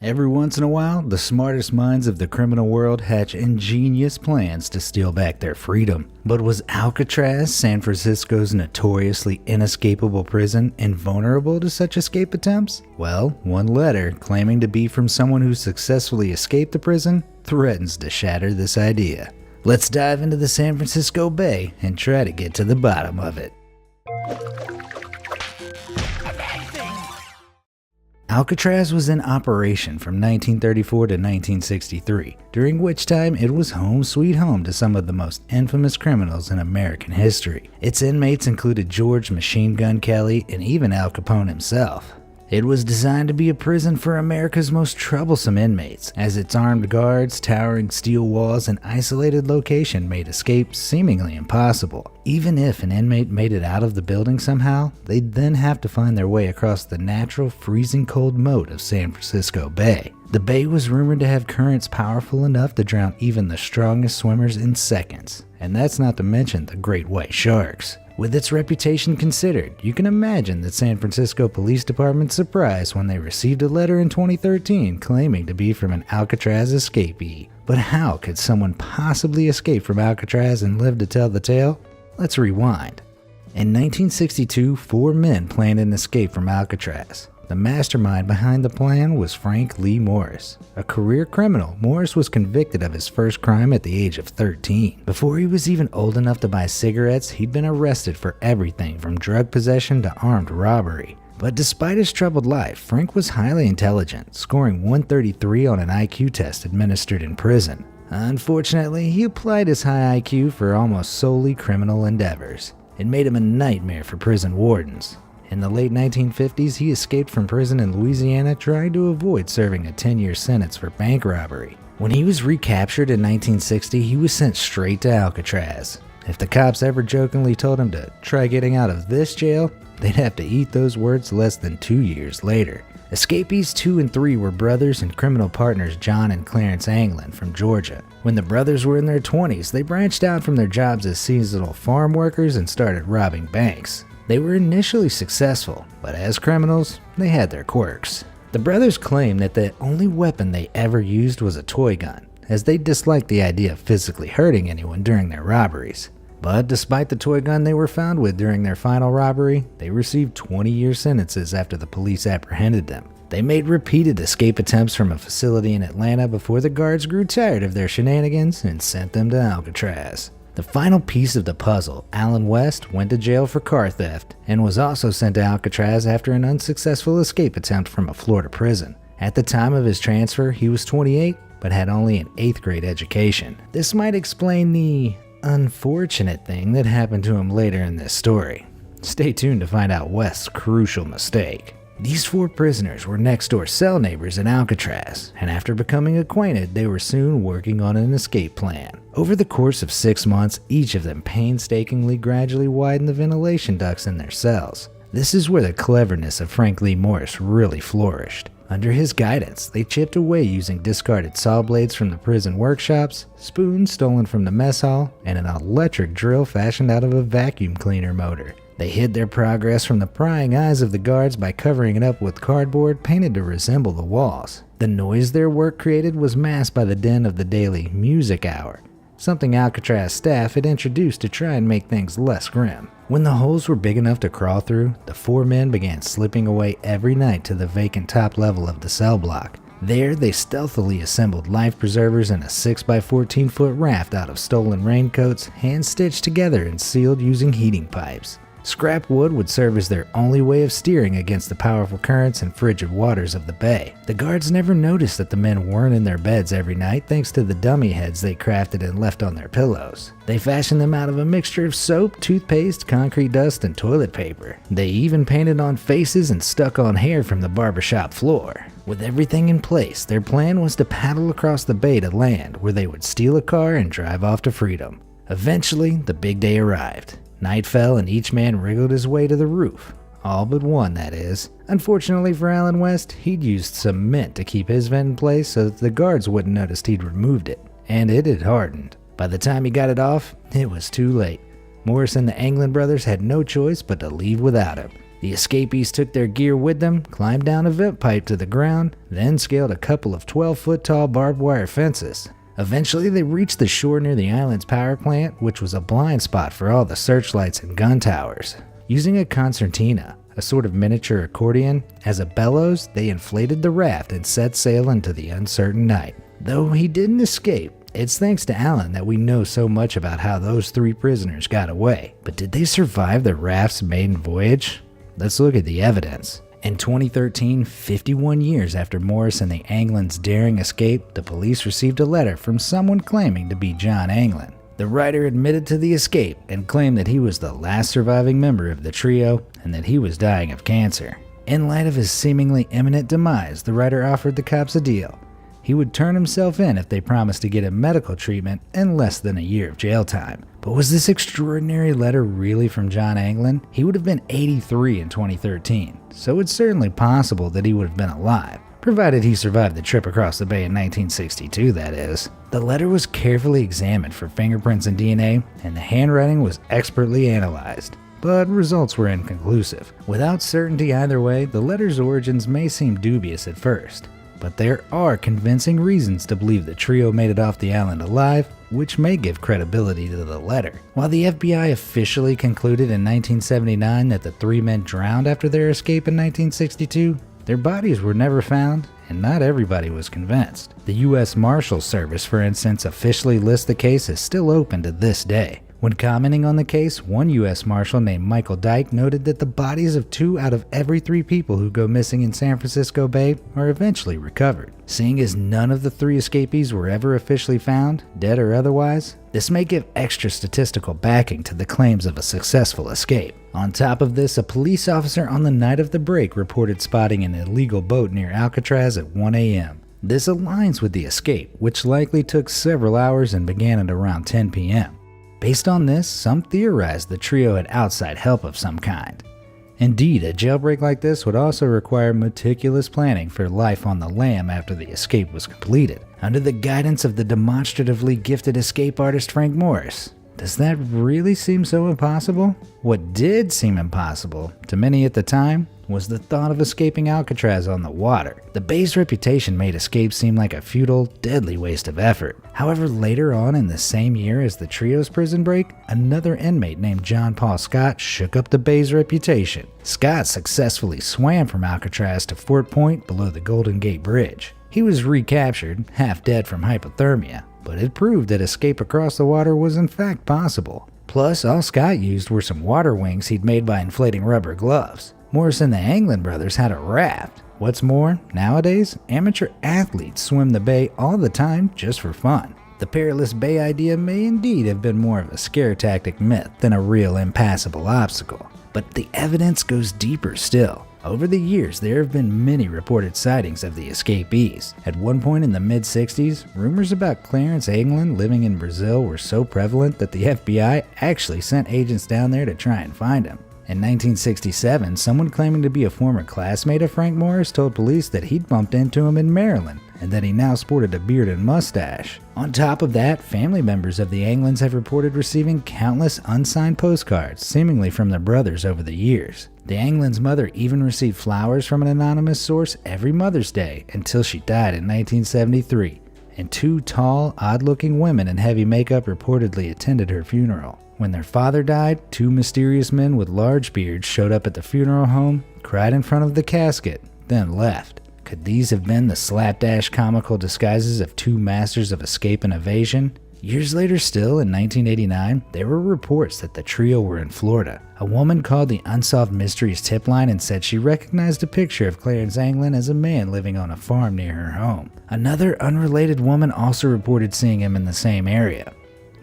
Every once in a while, the smartest minds of the criminal world hatch ingenious plans to steal back their freedom. But was Alcatraz, San Francisco's notoriously inescapable prison, invulnerable to such escape attempts? Well, one letter, claiming to be from someone who successfully escaped the prison, threatens to shatter this idea. Let's dive into the San Francisco Bay and try to get to the bottom of it. Alcatraz was in operation from 1934 to 1963, during which time it was home sweet home to some of the most infamous criminals in American history. Its inmates included George Machine Gun Kelly and even Al Capone himself. It was designed to be a prison for America's most troublesome inmates, as its armed guards, towering steel walls, and isolated location made escape seemingly impossible. Even if an inmate made it out of the building somehow, they'd then have to find their way across the natural freezing cold moat of San Francisco Bay. The bay was rumored to have currents powerful enough to drown even the strongest swimmers in seconds, and that's not to mention the great white sharks. With its reputation considered, you can imagine the San Francisco Police Department's surprise when they received a letter in 2013 claiming to be from an Alcatraz escapee. But how could someone possibly escape from Alcatraz and live to tell the tale? Let's rewind. In 1962, 4 men planned an escape from Alcatraz. The mastermind behind the plan was Frank Lee Morris. A career criminal, Morris was convicted of his first crime at the age of 13. Before he was even old enough to buy cigarettes, he'd been arrested for everything from drug possession to armed robbery. But despite his troubled life, Frank was highly intelligent, scoring 133 on an IQ test administered in prison. Unfortunately, he applied his high IQ for almost solely criminal endeavors. It made him a nightmare for prison wardens. In the late 1950s, he escaped from prison in Louisiana, trying to avoid serving a 10-year sentence for bank robbery. When he was recaptured in 1960, he was sent straight to Alcatraz. If the cops ever jokingly told him to try getting out of this jail, they'd have to eat those words less than 2 years later. Escapees 2 and 3 were brothers and criminal partners John and Clarence Anglin from Georgia. When the brothers were in their 20s, they branched out from their jobs as seasonal farm workers and started robbing banks. They were initially successful, but as criminals, they had their quirks. The brothers claimed that the only weapon they ever used was a toy gun, as they disliked the idea of physically hurting anyone during their robberies. But despite the toy gun they were found with during their final robbery, they received 20-year sentences after the police apprehended them. They made repeated escape attempts from a facility in Atlanta before the guards grew tired of their shenanigans and sent them to Alcatraz. The final piece of the puzzle, Alan West, went to jail for car theft and was also sent to Alcatraz after an unsuccessful escape attempt from a Florida prison. At the time of his transfer, he was 28, but had only an 8th grade education. This might explain the unfortunate thing that happened to him later in this story. Stay tuned to find out West's crucial mistake. These 4 prisoners were next-door cell neighbors in Alcatraz, and after becoming acquainted, they were soon working on an escape plan. Over the course of 6 months, each of them painstakingly gradually widened the ventilation ducts in their cells. This is where the cleverness of Frank Lee Morris really flourished. Under his guidance, they chipped away using discarded saw blades from the prison workshops, spoons stolen from the mess hall, and an electric drill fashioned out of a vacuum cleaner motor. They hid their progress from the prying eyes of the guards by covering it up with cardboard painted to resemble the walls. The noise their work created was masked by the din of the daily music hour, something Alcatraz staff had introduced to try and make things less grim. When the holes were big enough to crawl through, the 4 men began slipping away every night to the vacant top level of the cell block. There, they stealthily assembled life preservers in a 6x14-foot raft out of stolen raincoats, hand-stitched together and sealed using heating pipes. Scrap wood would serve as their only way of steering against the powerful currents and frigid waters of the bay. The guards never noticed that the men weren't in their beds every night thanks to the dummy heads they crafted and left on their pillows. They fashioned them out of a mixture of soap, toothpaste, concrete dust, and toilet paper. They even painted on faces and stuck on hair from the barbershop floor. With everything in place, their plan was to paddle across the bay to land, where they would steal a car and drive off to freedom. Eventually, the big day arrived. Night fell and each man wriggled his way to the roof. All but one, that is. Unfortunately for Alan West, he'd used cement to keep his vent in place so that the guards wouldn't notice he'd removed it. And it had hardened. By the time he got it off, it was too late. Morris and the Anglin brothers had no choice but to leave without him. The escapees took their gear with them, climbed down a vent pipe to the ground, then scaled a couple of 12-foot tall barbed wire fences. Eventually, they reached the shore near the island's power plant, which was a blind spot for all the searchlights and gun towers. Using a concertina, a sort of miniature accordion, as a bellows, they inflated the raft and set sail into the uncertain night. Though he didn't escape, it's thanks to Allen that we know so much about how those 3 prisoners got away. But did they survive the raft's maiden voyage? Let's look at the evidence. In 2013, 51 years after Morris and the Anglins' daring escape, the police received a letter from someone claiming to be John Anglin. The writer admitted to the escape and claimed that he was the last surviving member of the trio and that he was dying of cancer. In light of his seemingly imminent demise, the writer offered the cops a deal. He would turn himself in if they promised to get him medical treatment and less than a year of jail time. But was this extraordinary letter really from John Anglin? He would have been 83 in 2013, so it's certainly possible that he would have been alive, provided he survived the trip across the bay in 1962, that is. The letter was carefully examined for fingerprints and DNA, and the handwriting was expertly analyzed. But results were inconclusive. Without certainty either way, the letter's origins may seem dubious at first. But there are convincing reasons to believe the trio made it off the island alive, which may give credibility to the letter. While the FBI officially concluded in 1979 that the 3 men drowned after their escape in 1962, their bodies were never found, and not everybody was convinced. The U.S. Marshals Service, for instance, officially lists the case as still open to this day. When commenting on the case, one U.S. Marshal named Michael Dyke noted that the bodies of 2 out of every 3 people who go missing in San Francisco Bay are eventually recovered. Seeing as none of the 3 escapees were ever officially found, dead or otherwise, this may give extra statistical backing to the claims of a successful escape. On top of this, a police officer on the night of the break reported spotting an illegal boat near Alcatraz at 1 a.m. This aligns with the escape, which likely took several hours and began at around 10 p.m. Based on this, some theorized the trio had outside help of some kind. Indeed, a jailbreak like this would also require meticulous planning for life on the lam after the escape was completed, under the guidance of the demonstratively gifted escape artist Frank Morris. Does that really seem so impossible? What did seem impossible, to many at the time, was the thought of escaping Alcatraz on the water. The bay's reputation made escape seem like a futile, deadly waste of effort. However, later on in the same year as the trio's prison break, another inmate named John Paul Scott shook up the bay's reputation. Scott successfully swam from Alcatraz to Fort Point below the Golden Gate Bridge. He was recaptured, half dead from hypothermia, but it proved that escape across the water was in fact possible. Plus, all Scott used were some water wings he'd made by inflating rubber gloves. Morris and the Anglin brothers had a raft. What's more, nowadays, amateur athletes swim the bay all the time just for fun. The perilous bay idea may indeed have been more of a scare tactic myth than a real impassable obstacle. But the evidence goes deeper still. Over the years, there have been many reported sightings of the escapees. At one point in the mid-60s, rumors about Clarence Anglin living in Brazil were so prevalent that the FBI actually sent agents down there to try and find him. In 1967, someone claiming to be a former classmate of Frank Morris told police that he'd bumped into him in Maryland and that he now sported a beard and mustache. On top of that, family members of the Anglins have reported receiving countless unsigned postcards, seemingly from their brothers over the years. The Anglins' mother even received flowers from an anonymous source every Mother's Day until she died in 1973, and 2 tall, odd-looking women in heavy makeup reportedly attended her funeral. When their father died, 2 mysterious men with large beards showed up at the funeral home, cried in front of the casket, then left. Could these have been the slapdash comical disguises of 2 masters of escape and evasion? Years later still, in 1989, there were reports that the trio were in Florida. A woman called the Unsolved Mysteries tip line and said she recognized a picture of Clarence Anglin as a man living on a farm near her home. Another unrelated woman also reported seeing him in the same area.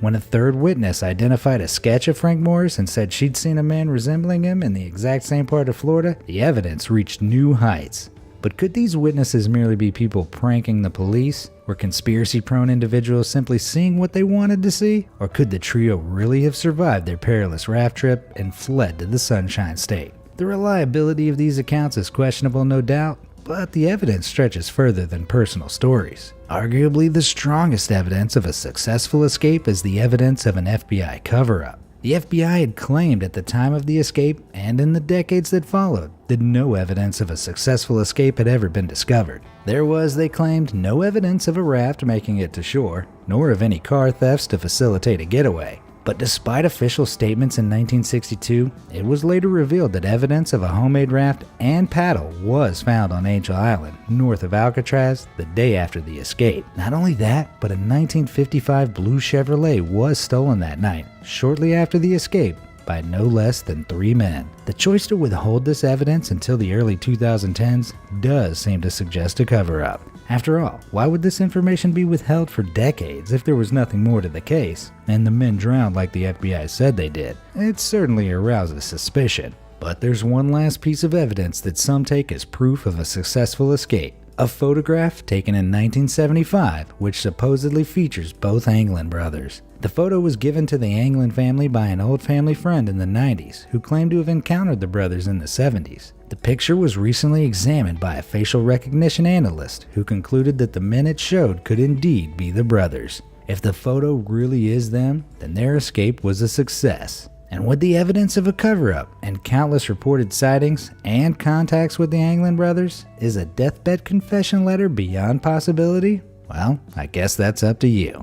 When a third witness identified a sketch of Frank Morris and said she'd seen a man resembling him in the exact same part of Florida, the evidence reached new heights. But could these witnesses merely be people pranking the police? Were conspiracy-prone individuals simply seeing what they wanted to see? Or could the trio really have survived their perilous raft trip and fled to the Sunshine State? The reliability of these accounts is questionable, no doubt, but the evidence stretches further than personal stories. Arguably the strongest evidence of a successful escape is the evidence of an FBI cover-up. The FBI had claimed at the time of the escape and in the decades that followed that no evidence of a successful escape had ever been discovered. There was, they claimed, no evidence of a raft making it to shore, nor of any car thefts to facilitate a getaway. But despite official statements in 1962, it was later revealed that evidence of a homemade raft and paddle was found on Angel Island, north of Alcatraz, the day after the escape. Not only that, but a 1955 blue Chevrolet was stolen that night, shortly after the escape, by no less than 3 men. The choice to withhold this evidence until the early 2010s does seem to suggest a cover-up. After all, why would this information be withheld for decades if there was nothing more to the case, and the men drowned like the FBI said they did? It certainly arouses suspicion. But there's one last piece of evidence that some take as proof of a successful escape. A photograph taken in 1975, which supposedly features both Anglin brothers. The photo was given to the Anglin family by an old family friend in the 90s who claimed to have encountered the brothers in the 70s. The picture was recently examined by a facial recognition analyst who concluded that the men it showed could indeed be the brothers. If the photo really is them, then their escape was a success. And with the evidence of a cover-up and countless reported sightings and contacts with the Anglin brothers, is a deathbed confession letter beyond possibility? Well, I guess that's up to you.